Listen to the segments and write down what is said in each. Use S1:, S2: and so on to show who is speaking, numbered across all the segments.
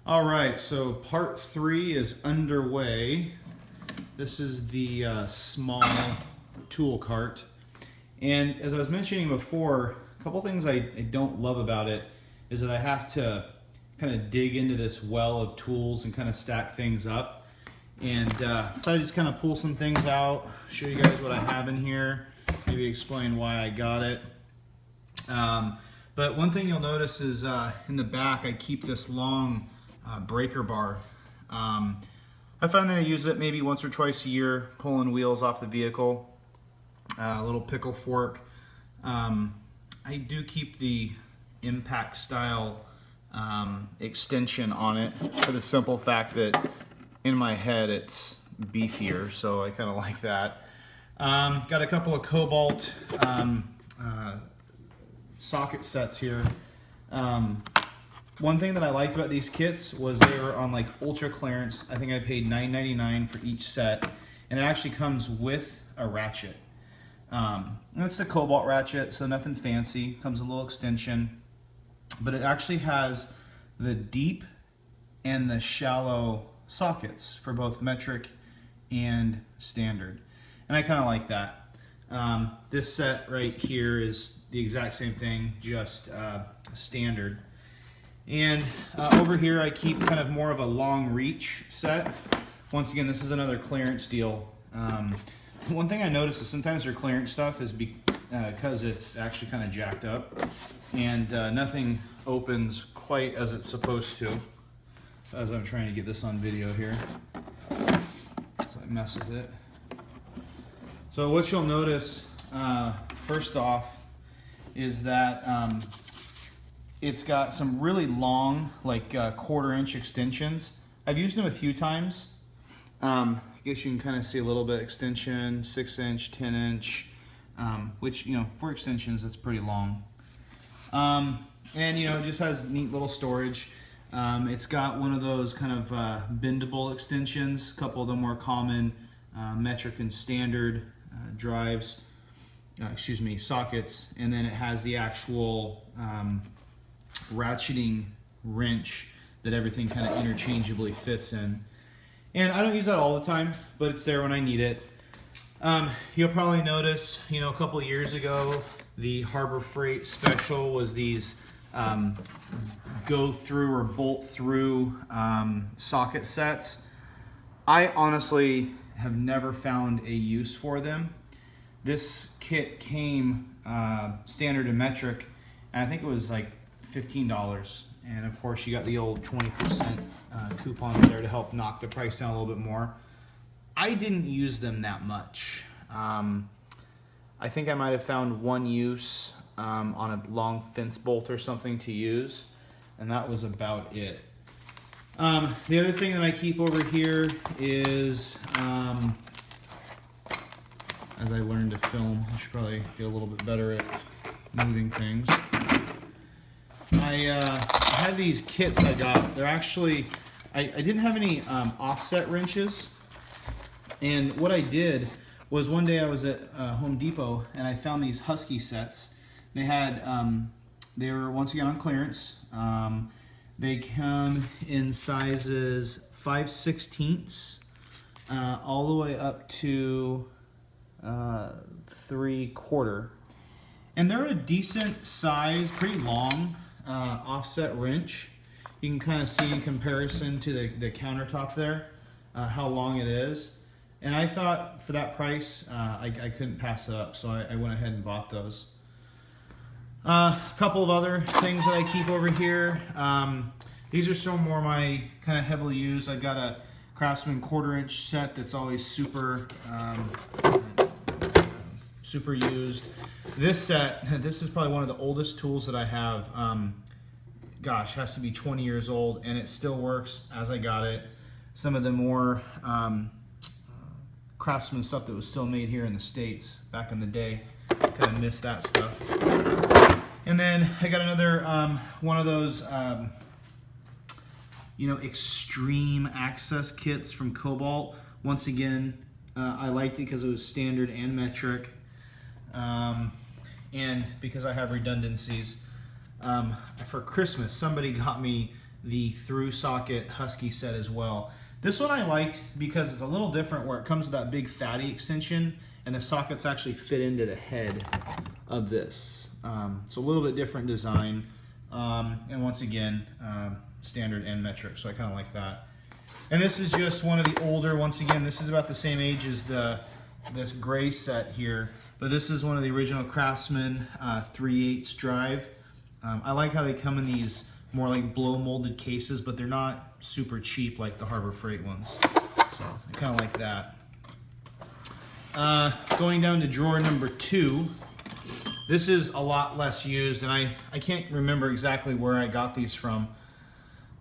S1: All right, so part 3 is underway. This is the small tool cart. And as I was mentioning before, a couple things I don't love about it is that I have to kind of dig into this well of tools and kind of stack things up. And I thought I'd just kind of pull some things out, show you guys what I have in here, maybe explain why I got it. But one thing you'll notice is in the back I keep this long breaker bar. I find that I use it maybe once or twice a year, pulling wheels off the vehicle. A little pickle fork. I do keep the impact style extension on it for the simple fact that in my head it's beefier, so I kind of like that. Got a couple of Cobalt socket sets here. One thing that I liked about these kits was they were on like ultra clearance. I think I paid $9.99 for each set, and it actually comes with a ratchet. And it's the Cobalt ratchet, so nothing fancy. Comes a little extension, but it actually has the deep and the shallow sockets for both metric and standard, and I kind of like that. This set right here is the exact same thing, just standard. And over here I keep kind of more of a long reach set. Once again, this is another clearance deal. One thing I notice is sometimes their clearance stuff is because it's actually kind of jacked up and nothing opens quite as it's supposed to. As I'm trying to get this on video here, so I mess with it. So what you'll notice first off is that it's got some really long, like 1/4 inch extensions. I've used them a few times. I guess you can kind of see a little bit extension, 6 inch, 10 inch, which, you know, for extensions, that's pretty long. And, you know, it just has neat little storage. It's got one of those kind of bendable extensions, a couple of the more common metric and standard drives, sockets, and then it has the actual ratcheting wrench that everything kind of interchangeably fits in. And I don't use that all the time, but it's there when I need it. You'll probably notice, you know, a couple of years ago, the Harbor Freight special was these go through or bolt through socket sets. I honestly have never found a use for them. This kit came standard and metric, and I think it was like $15. And of course you got the old 20% coupon there to help knock the price down a little bit more. I didn't use them that much. I think I might have found one use on a long fence bolt or something to use, and that was about it. The other thing that I keep over here is, as I learn to film, I should probably get a little bit better at moving things. I had these kits I got. They're actually, I didn't have any offset wrenches, and what I did was one day I was at Home Depot and I found these Husky sets. They had, they were once again on clearance. They come in sizes 5/16 all the way up to 3/4, and they're a decent size, pretty long offset wrench. You can kind of see in comparison to the countertop there how long it is. And I thought for that price I couldn't pass it up, so I went ahead and bought those. A couple of other things that I keep over here. These are some more my kind of heavily used. I've got a Craftsman 1/4 inch set that's always super used. This set, this is probably one of the oldest tools that I have. Gosh, has to be 20 years old, and it still works as I got it. Some of the more Craftsman stuff that was still made here in the States back in the day, kind of miss that stuff. And then I got another one of those extreme access kits from Cobalt. Once again, I liked it because it was standard and metric, and because I have redundancies. For Christmas, somebody got me the through socket Husky set as well. This one I liked because it's a little different where it comes with that big fatty extension and the sockets actually fit into the head of this. So a little bit different design. And once again, standard and metric, so I kind of like that. And this is just one of the older, once again, this is about the same age as this gray set here, but this is one of the original Craftsman 3/8 drive. I like how they come in these more like blow molded cases, but they're not super cheap like the Harbor Freight ones. So I kind of like that. Going down to drawer number 2. This is a lot less used, and I can't remember exactly where I got these from,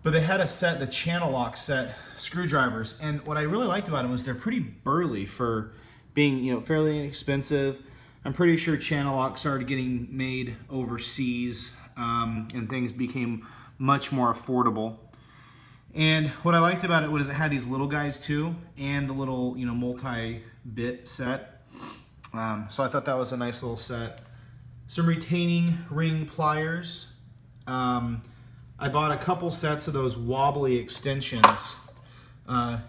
S1: but they had a set, the Channel Lock set screwdrivers, and what I really liked about them was they're pretty burly for being, you know, fairly inexpensive. I'm pretty sure Channel Lock started getting made overseas, and things became much more affordable. And what I liked about it was it had these little guys too, and the little, you know, multi-bit set. So I thought that was a nice little set. Some retaining ring pliers. I bought a couple sets of those wobbly extensions,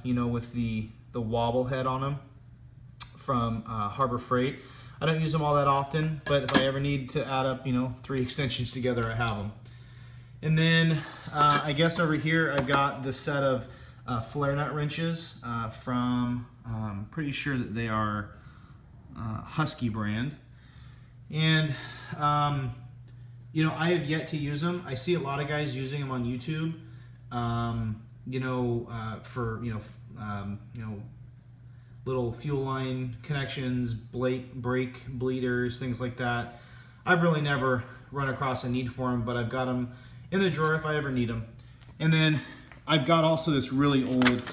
S1: you know, with the wobble head on them from Harbor Freight. I don't use them all that often, but if I ever need to add up, you know, 3 extensions together, I have them. And then I guess over here I've got the set of flare nut wrenches from, pretty sure that they are Husky brand. And, you know, I have yet to use them. I see a lot of guys using them on YouTube, you know, for, you know, little fuel line connections, brake bleeders, things like that. I've really never run across a need for them, but I've got them in the drawer if I ever need them. And then I've got also this really old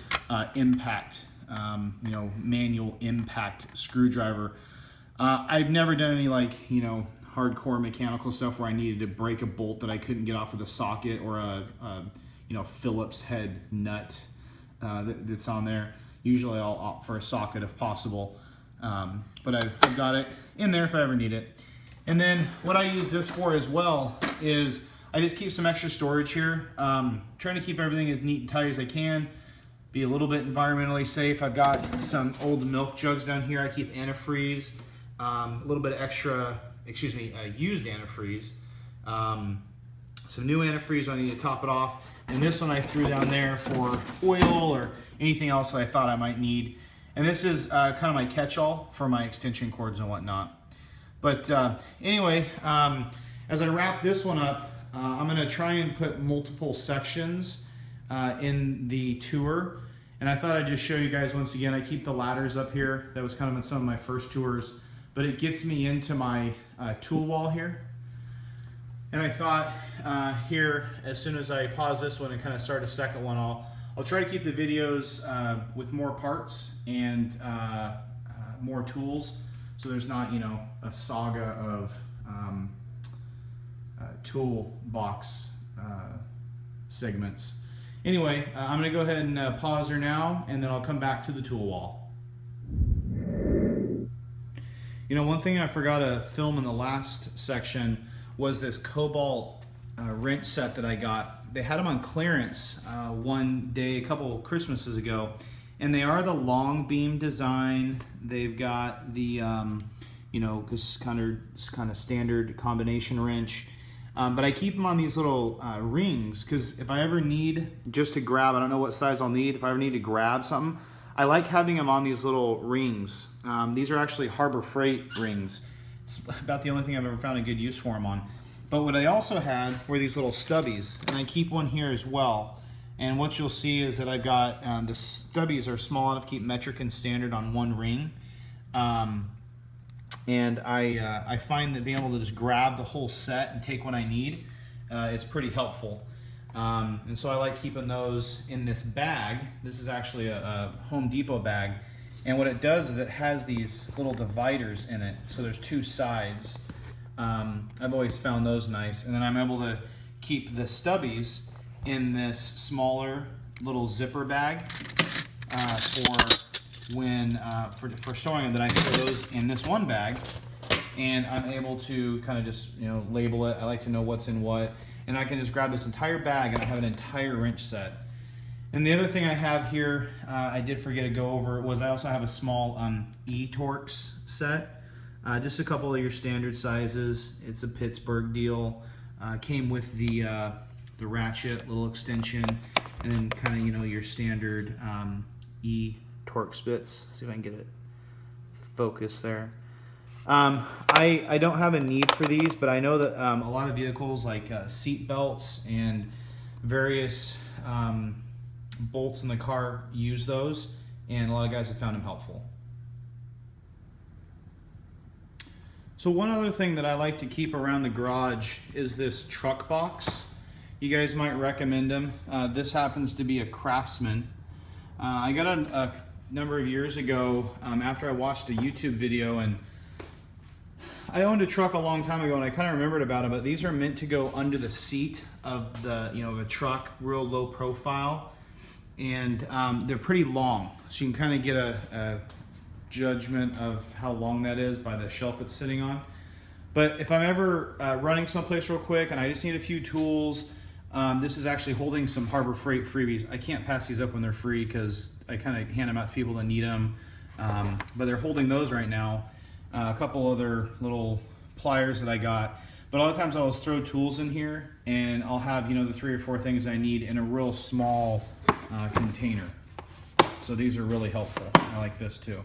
S1: impact, you know, manual impact screwdriver. I've never done any, like, you know, hardcore mechanical stuff where I needed to break a bolt that I couldn't get off with a socket or a you know, Phillips head nut that's on there. Usually I'll opt for a socket if possible, but I've got it in there if I ever need it. And then what I use this for as well is I just keep some extra storage here, trying to keep everything as neat and tidy as I can, be a little bit environmentally safe. I've got some old milk jugs down here. I keep antifreeze, a little bit of extra, used antifreeze, some new antifreeze when I need to top it off, and this one I threw down there for oil or anything else that I thought I might need. And this is kind of my catch-all for my extension cords and whatnot. But anyway, as I wrap this one up, I'm going to try and put multiple sections in the tour. And I thought I'd just show you guys once again, I keep the ladders up here. That was kind of in some of my first tours, but it gets me into my tool wall here. And I thought here, as soon as I pause this one and kind of start a second one, I'll try to keep the videos with more parts and more tools, so there's not, you know, a saga of toolbox segments. Anyway, I'm going to go ahead and pause her now, and then I'll come back to the tool wall. You know, one thing I forgot to film in the last section was this Cobalt wrench set that I got. They had them on clearance one day, a couple Christmases ago, and they are the long beam design. They've got the, you know, this kind of standard combination wrench. But I keep them on these little rings because if I ever need just to grab, I don't know what size I'll need, if I ever need to grab something, I like having them on these little rings. These are actually Harbor Freight rings. It's about the only thing I've ever found a good use for them on. But what I also had were these little stubbies, and I keep one here as well. And what you'll see is that I've got, the stubbies are small enough to keep metric and standard on one ring. And I find that being able to just grab the whole set and take what I need is pretty helpful. And so I like keeping those in this bag. This is actually a Home Depot bag. And what it does is it has these little dividers in it. So there's 2 sides. I've always found those nice. And then I'm able to keep the stubbies in this smaller little zipper bag for storing them. Then I throw those in this one bag, and I'm able to kind of just, you know, label it. I like to know what's in what. and I can just grab this entire bag and I have an entire wrench set. And the other thing I have here, I did forget to go over, was I also have a small E-Torx set. Just a couple of your standard sizes. It's a Pittsburgh deal. Came with the ratchet, little extension, and then kind of, you know, your standard E-Torx bits. See if I can get it focused there. I don't have a need for these, but I know that a lot of vehicles like seat belts and various bolts in the car use those, and a lot of guys have found them helpful. So one other thing that I like to keep around the garage is this truck box. You guys might recommend them. This happens to be a Craftsman. I got a number of years ago after I watched a YouTube video, and I owned a truck a long time ago and I kind of remembered about it, but these are meant to go under the seat of the, you know, the truck, real low profile, and they're pretty long, so you can kind of get a judgment of how long that is by the shelf it's sitting on. But if I'm ever running someplace real quick and I just need a few tools, this is actually holding some Harbor Freight freebies. I can't pass these up when they're free because I kind of hand them out to people that need them, but they're holding those right now. A couple other little pliers that I got, but a lot of times I'll just throw tools in here and I'll have, you know, the 3 or 4 things I need in a real small container. So these are really helpful. I like this too.